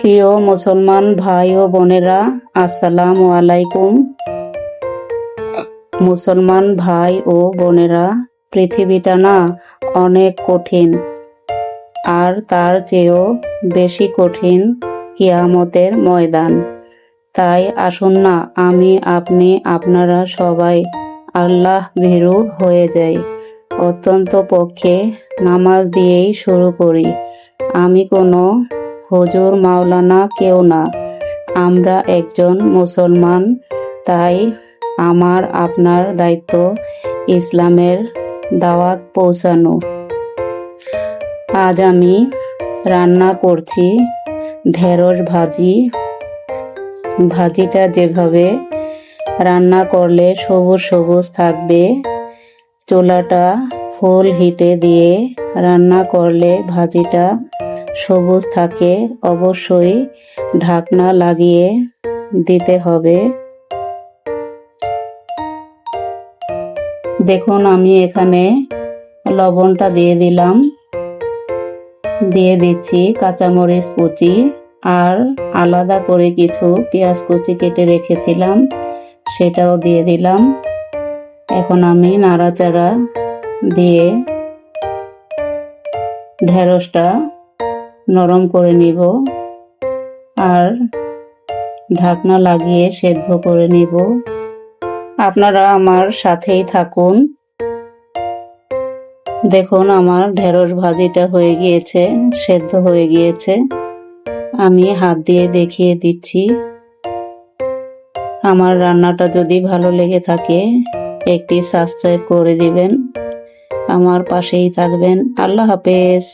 প্রিয় মুসলমান ভাই ও বোনেরা, আসসালামু আলাইকুম। মুসলমান ভাই ও বোনেরা, পৃথিবীটা না অনেক কঠিন, আর তার চেয়েও বেশি কঠিন কিয়ামতের ময়দান। তাই আসুন না আমি, আপনি, আপনারা সবাই আল্লাহ ভীরু হয়ে যাই। অত্যন্ত পক্ষে নামাজ দিয়েই শুরু করি। আমি কোনো হুজুর মাওলানা কেউ না, আমরা একজন মুসলমান। তাই আমার আপনার দায়িত্ব ইসলামের দাওয়াত পৌঁছানো। আজ আমি রান্না করছি ঢেঁড়স ভাজি। ভাজিটা যেভাবে রান্না করলে সবুজ সবুজ থাকবে, চুলাটা ফুল হিটে দিয়ে রান্না করলে ভাজিটা সবুজ থাকে, অবশ্যই ঢাকনা লাগিয়ে দিতে হবে। দেখুন আমি এখানে লবণটা দিয়ে দিলাম, দিয়ে দিচ্ছি কাঁচামরিচ কুচি, আর আলাদা করে কিছু পেঁয়াজ কুচি কেটে রেখেছিলাম, সেটাও দিয়ে দিলাম। এখন আমি নাড়াচাড়া দিয়ে ঢেঁড়সটা নরম করে নিব আর ঢাকনা লাগিয়ে সেদ্ধ করে নিব। আপনারা আমার সাথেই থাকুন। দেখুন আমার ঢেঁড়স ভাজিটা হয়ে গিয়েছে, সেদ্ধ হয়ে গিয়েছে। আমি হাত দিয়ে দেখিয়ে দিচ্ছি। আমার রান্নাটা যদি ভালো লেগে থাকে একটি সাবস্ক্রাইব করে দিবেন, আমার পাশেই থাকবেন। আল্লাহ হাফেজ।